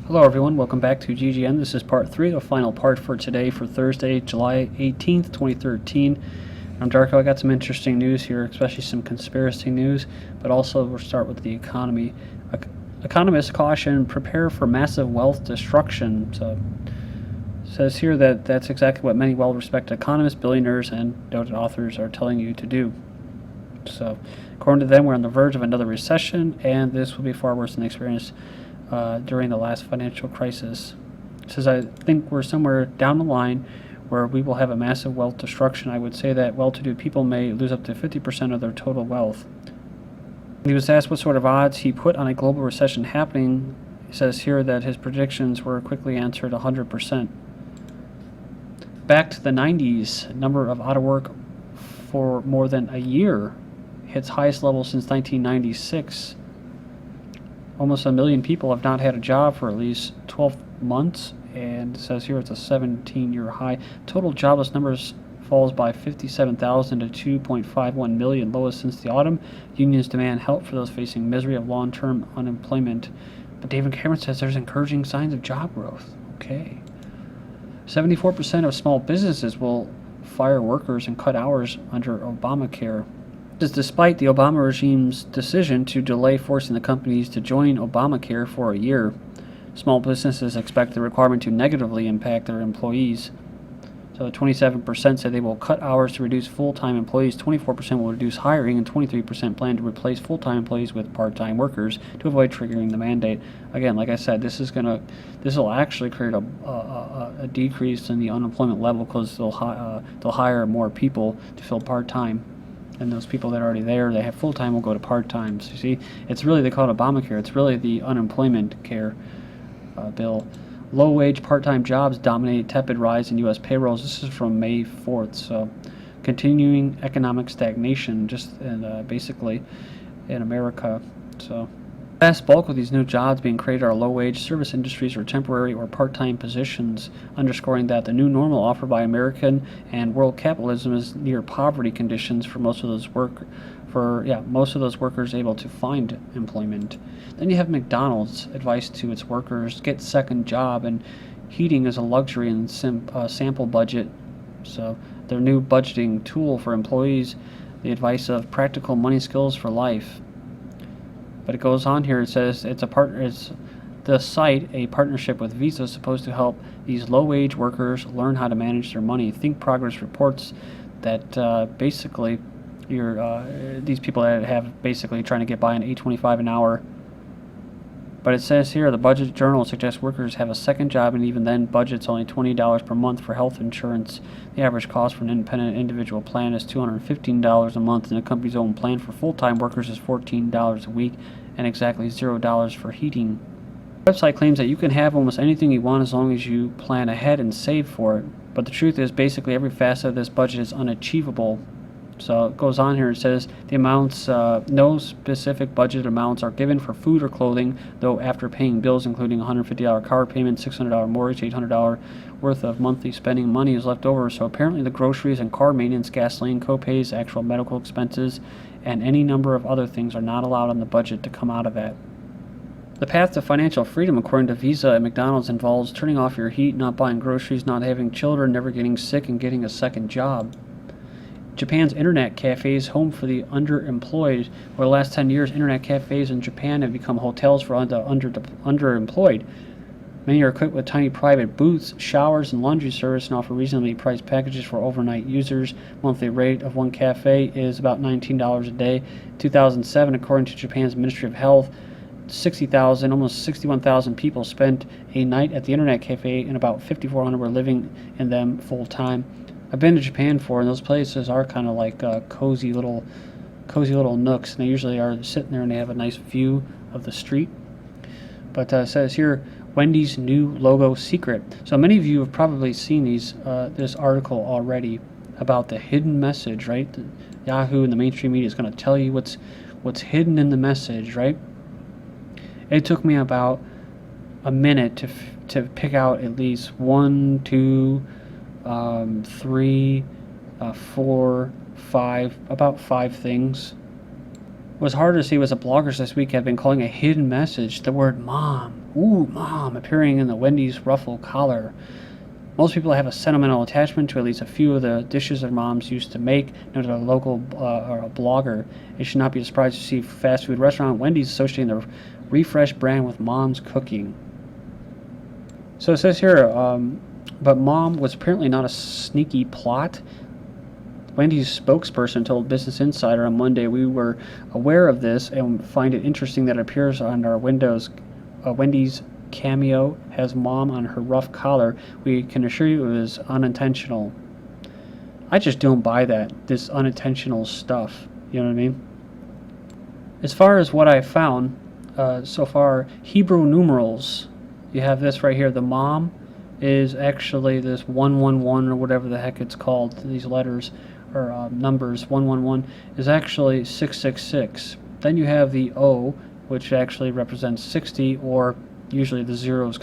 Hello everyone, welcome back to GGN. This is part 3, the final part for today for Thursday, July 18th, 2013. I'm Darko. I got some interesting news here, especially some conspiracy news, but also we'll start with the economy. Economists caution, prepare for massive wealth destruction. So it says here that that's exactly what many well-respected economists, billionaires, and noted authors are telling you to do. So according to them, we're on the verge of another recession, and this will be far worse than experienced during the last financial crisis. It says, I think we're somewhere down the line where we will have a massive wealth destruction. I would say that well-to-do people may lose up to 50% of their total wealth. He was asked what sort of odds he put on a global recession happening. He says here that his predictions were quickly answered 100%. Back to the 90s, number of out of work for more than a year hits highest level since 1996. Almost 1 million people have not had a job for at least 12 months, and it says here it's a 17-year high. Total jobless numbers falls by 57,000 to 2.51 million, lowest since the autumn. Unions demand help for those facing misery of long-term unemployment. But David Cameron says there's encouraging signs of job growth. Okay. 74% of small businesses will fire workers and cut hours under Obamacare. This is despite the Obama regime's decision to delay forcing the companies to join Obamacare for a year. Small businesses expect the requirement to negatively impact their employees. So 27% say they will cut hours to reduce full-time employees, 24% will reduce hiring, and 23% plan to replace full-time employees with part-time workers to avoid triggering the mandate. Again, like I said, this will actually create a decrease in the unemployment level because they'll hire more people to fill part-time. And those people that are already there, they have full-time, will go to part-time. So you see, it's really, they call it Obamacare. It's really the unemployment care bill. Low-wage part-time jobs dominate tepid rise in U.S. payrolls. This is from May 4th. So continuing economic stagnation just basically in America. So the vast bulk of these new jobs being created are low-wage service industries or temporary or part-time positions, underscoring that the new normal offered by American and world capitalism is near poverty conditions for most of those workers able to find employment. Then you have McDonald's advice to its workers: get second job, and heating is a luxury and sample budget. So their new budgeting tool for employees, the advice of practical money skills for life. But it goes on here, it says it's the site, a partnership with Visa, supposed to help these low-wage workers learn how to manage their money. Think Progress reports that basically these people that have basically trying to get by on $8.25 an hour. But it says here, the Budget Journal suggests workers have a second job, and even then budget's only $20 per month for health insurance. The average cost for an independent individual plan is $215 a month, and the company's own plan for full-time workers is $14 a week, and exactly $0 for heating. The website claims that you can have almost anything you want as long as you plan ahead and save for it. But the truth is, basically every facet of this budget is unachievable. So it goes on here, it says the amounts, no specific budget amounts are given for food or clothing, though after paying bills including $150 car payment, $600 mortgage, $800 worth of monthly spending, money is left over. So apparently the groceries and car maintenance, gasoline, co-pays, actual medical expenses, and any number of other things are not allowed on the budget to come out of that. The path to financial freedom, according to Visa and McDonald's, involves turning off your heat, not buying groceries, not having children, never getting sick, and getting a second job. Japan's internet cafes, home for the underemployed. Over the last 10 years, internet cafes in Japan have become hotels for underemployed. Many are equipped with tiny private booths, showers, and laundry service, and offer reasonably priced packages for overnight users. Monthly rate of one cafe is about $19 a day. 2007, according to Japan's Ministry of Health, 60,000, almost 61,000 people spent a night at the internet cafe, and about 5,400 were living in them full-time. I've been to Japan before, and those places are kind of like cozy little nooks, and they usually are sitting there and they have a nice view of the street. But it says here, Wendy's new logo secret. So many of you have probably seen this article already about the hidden message, right? Yahoo and the mainstream media is going to tell you what's hidden in the message, right? It took me about a minute to pick out at least 1, 2, 3, 4, 5, about 5 things. What was hard to see was that bloggers this week have been calling a hidden message the word mom Ooh, Mom, appearing in the Wendy's ruffle collar. Most people have a sentimental attachment to at least a few of the dishes their moms used to make, noted a local or a blogger. It should not be a surprise to see fast food restaurant Wendy's associating their refreshed brand with Mom's cooking. So it says here, but Mom was apparently not a sneaky plot. Wendy's spokesperson told Business Insider on Monday, "We were aware of this and find it interesting that it appears on our windows. Wendy's cameo has Mom on her rough collar. We can assure you it was unintentional." I just don't buy that, this unintentional stuff. You know what I mean? As far as what I found so far, Hebrew numerals. You have this right here. The Mom is actually this 111 or whatever the heck it's called. These letters or numbers 111 is actually 666. Then you have the O, which actually represents 60, or usually the zeros.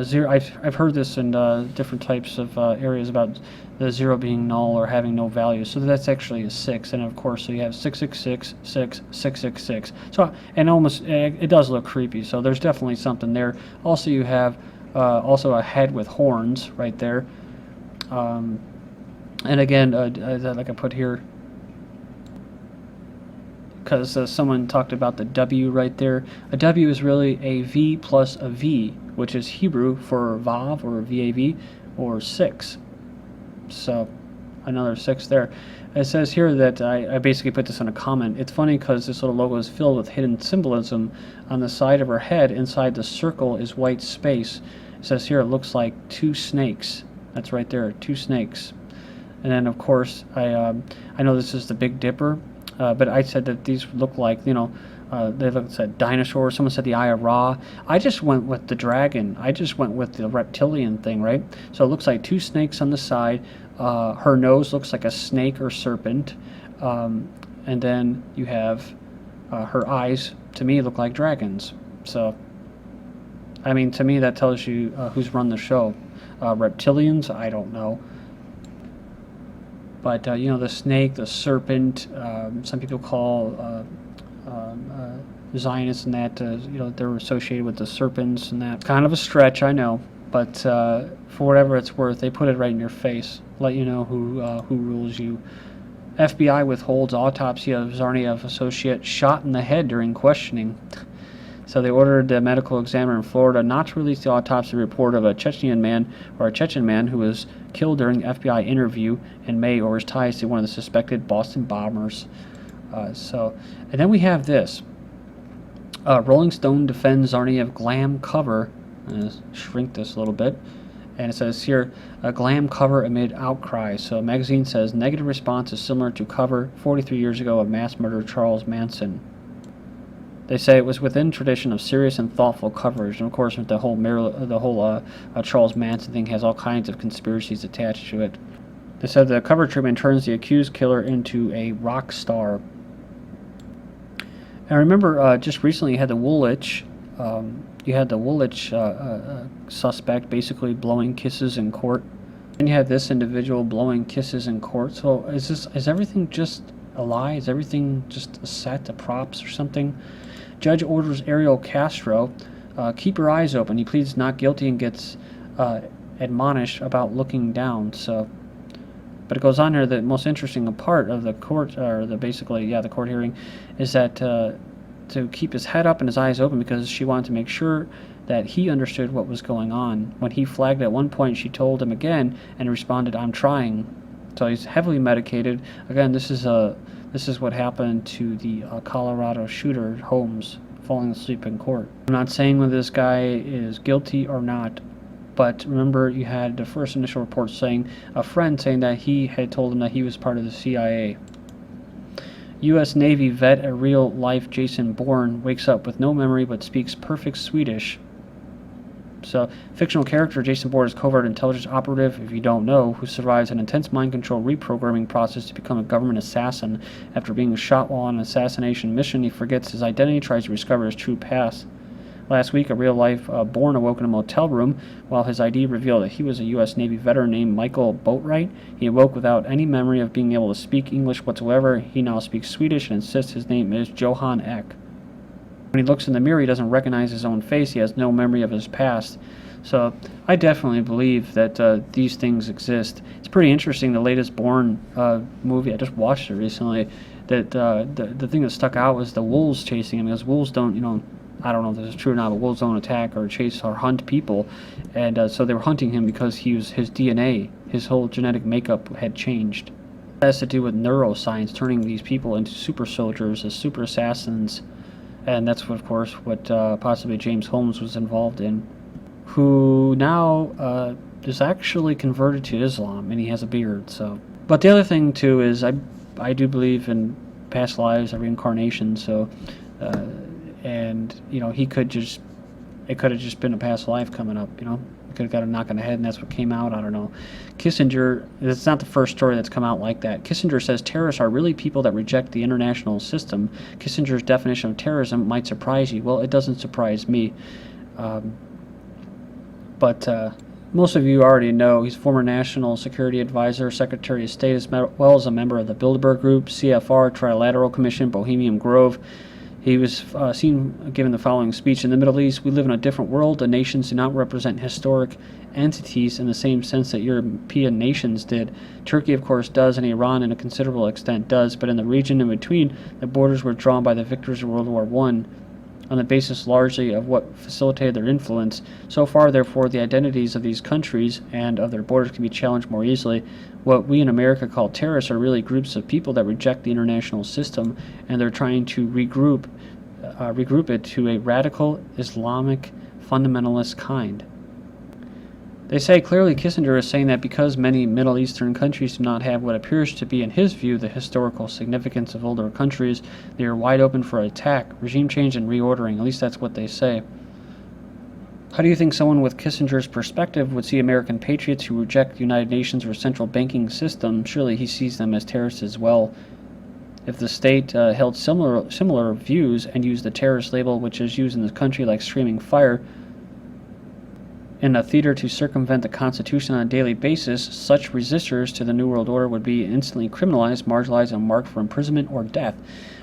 Zero. I've heard this in different types of areas about the zero being null or having no value. So that's actually a 6, and of course, so you have 666, 6, 666. So and almost it does look creepy. So there's definitely something there. Also, you have also a head with horns right there. And again, like I put here, because someone talked about the W right there. A W is really a V plus a V, which is Hebrew for Vav or VAV or 6. So another 6 there. It says here that I basically put this in a comment. It's funny because this little logo is filled with hidden symbolism. On the side of her head, inside the circle, is white space. It says here it looks like 2 snakes. That's right there, 2 snakes. And then of course I know this is the Big Dipper. But I said that these look like, they look like dinosaurs. Someone said the Eye of Ra. I just went with the dragon. I just went with the reptilian thing, right? So it looks like 2 snakes on the side. Her nose looks like a snake or serpent. And then you have her eyes, to me, look like dragons. So, I mean, to me, that tells you who's run the show. Reptilians, I don't know. But, the snake, the serpent, some people call Zionists and that, they're associated with the serpents and that. Kind of a stretch, I know. But for whatever it's worth, they put it right in your face. Let you know who rules you. FBI withholds autopsy of Zarniev associate shot in the head during questioning. So they ordered the medical examiner in Florida not to release the autopsy report of a Chechen man who was killed during the FBI interview in May over his ties to one of the suspected Boston bombers. And then we have this. Rolling Stone defends Zarniev glam cover. Shrink this a little bit. And it says here, a glam cover amid outcry. So the magazine says negative response is similar to cover 43 years ago of mass murderer Charles Manson. They say it was within tradition of serious and thoughtful coverage, and of course, the whole Charles Manson thing has all kinds of conspiracies attached to it. They said the cover treatment turns the accused killer into a rock star. And remember, just recently you had the Woolwich. Suspect basically blowing kisses in court, and you had this individual blowing kisses in court. So is everything just a lie? Is everything just a set of props or something? Judge orders Ariel Castro, keep your eyes open. He pleads not guilty and gets admonished about looking down. So, but it goes on here. The most interesting part of the court, or the court hearing, is that to keep his head up and his eyes open because she wanted to make sure that he understood what was going on. When he flagged at one point, she told him again and responded, "I'm trying." So he's heavily medicated. Again, this is what happened to the Colorado shooter, Holmes, falling asleep in court. I'm not saying whether this guy is guilty or not, but remember you had the first initial report saying, a friend saying that he had told him that he was part of the CIA. U.S. Navy vet, a real-life Jason Bourne, wakes up with no memory but speaks perfect Swedish. So, fictional character Jason Bourne is a covert intelligence operative, if you don't know, who survives an intense mind control reprogramming process to become a government assassin. After being shot while on an assassination mission, he forgets his identity, tries to discover his true past. Last week, a real-life Bourne awoke in a motel room while his ID revealed that he was a U.S. Navy veteran named Michael Boatwright. He awoke without any memory of being able to speak English whatsoever. He now speaks Swedish and insists his name is Johan Ek. When he looks in the mirror, he doesn't recognize his own face. He has no memory of his past. So I definitely believe that these things exist. It's pretty interesting. The latest Bourne movie, I just watched it recently, that the thing that stuck out was the wolves chasing him, because wolves don't, I don't know if this is true or not, but wolves don't attack or chase or hunt people. And so they were hunting him because his DNA, his whole genetic makeup had changed. It has to do with neuroscience, turning these people into super soldiers, as super assassins. And that's, of course, what possibly James Holmes was involved in, who now is actually converted to Islam, and he has a beard. So, but the other thing, too, is I do believe in past lives and reincarnation, so, and, it could have just been a past life coming up, Could have got a knock on the head, and that's what came out. I don't know. Kissinger, it's not the first story that's come out like that. Kissinger says terrorists are really people that reject the international system. Kissinger's definition of terrorism might surprise you. Well, it doesn't surprise me. But most of you already know he's former National Security Advisor, Secretary of State, as well as a member of the Bilderberg Group, CFR, Trilateral Commission, Bohemian Grove. He was seen giving the following speech: in the Middle East, we live in a different world. The nations do not represent historic entities in the same sense that European nations did. Turkey, of course, does, and Iran, in a considerable extent, does. But in the region in between, the borders were drawn by the victors of World War I on the basis largely of what facilitated their influence. So far, therefore, the identities of these countries and of their borders can be challenged more easily. What we in America call terrorists are really groups of people that reject the international system, and they're trying to regroup it to a radical Islamic fundamentalist kind. They say clearly Kissinger is saying that because many Middle Eastern countries do not have what appears to be, in his view, the historical significance of older countries, they are wide open for attack, regime change, and reordering. At least that's what they say. How do you think someone with Kissinger's perspective would see American patriots who reject the United Nations or central banking system? Surely he sees them as terrorists as well. If the state held similar views and used the terrorist label which is used in this country like streaming fire in a theater to circumvent the Constitution on a daily basis, such resistors to the New World Order would be instantly criminalized, marginalized, and marked for imprisonment or death.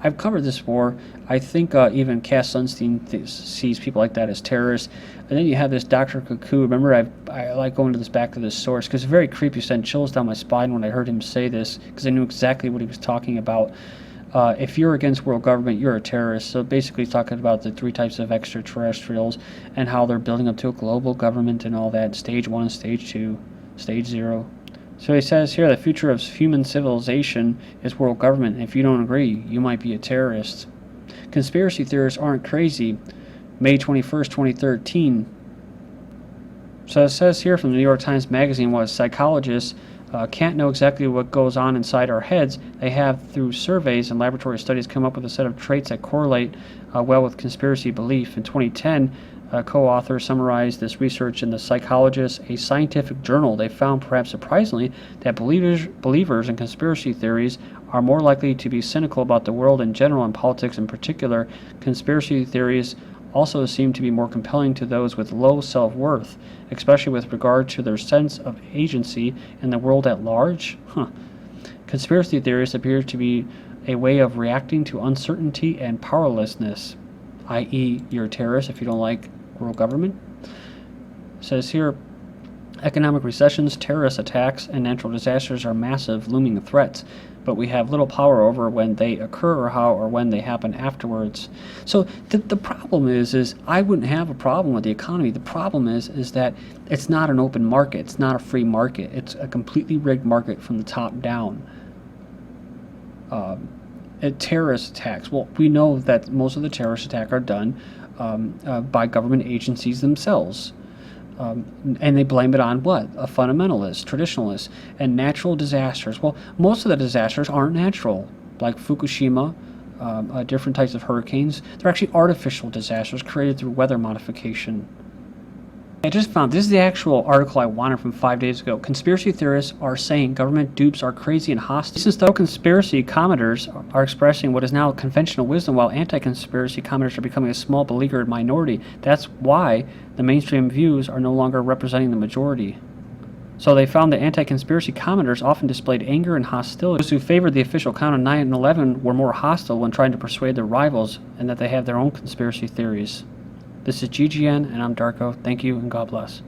I've covered this before. I think even Cass Sunstein sees people like that as terrorists. And then you have this Dr. Cuckoo. Remember, I like going to this back to this source because it's very creepy. It sent chills down my spine when I heard him say this because I knew exactly what he was talking about. If you're against world government, you're a terrorist. So basically he's talking about the three types of extraterrestrials and how they're building up to a global government and all that. Stage 1, Stage 2, Stage 0. So he says here, the future of human civilization is world government. If you don't agree, you might be a terrorist. Conspiracy theorists aren't crazy. May 21st, 2013. So it says here from the New York Times Magazine, what psychologists can't know exactly what goes on inside our heads. They have, through surveys and laboratory studies, come up with a set of traits that correlate well with conspiracy belief. In 2010, a co-author summarized this research in The Psychologist, a scientific journal. They found, perhaps surprisingly, that believers in conspiracy theories are more likely to be cynical about the world in general and politics in particular. Conspiracy theories also seem to be more compelling to those with low self-worth, especially with regard to their sense of agency in the world at large. Conspiracy theories appear to be a way of reacting to uncertainty and powerlessness, i.e. you're a terrorist if you don't like world government. It says here, economic recessions, terrorist attacks, and natural disasters are massive, looming threats, but we have little power over when they occur or when they happen afterwards. So the problem is I wouldn't have a problem with the economy. The problem is that it's not an open market. It's not a free market. It's a completely rigged market from the top down. Terrorist attacks. Well, we know that most of the terrorist attacks are done by government agencies themselves. And they blame it on what? A fundamentalist, traditionalist, and natural disasters. Well, most of the disasters aren't natural, like Fukushima, different types of hurricanes. They're actually artificial disasters created through weather modification. I just found, this is the actual article I wanted from 5 days ago. Conspiracy theorists are saying government dupes are crazy and hostile. Since though conspiracy commenters are expressing what is now conventional wisdom, while anti-conspiracy commenters are becoming a small beleaguered minority. That's why the mainstream views are no longer representing the majority. So they found that anti-conspiracy commenters often displayed anger and hostility. Those who favored the official count of 9/11 were more hostile when trying to persuade their rivals, and that they have their own conspiracy theories. This is GGN, and I'm Darko. Thank you, and God bless.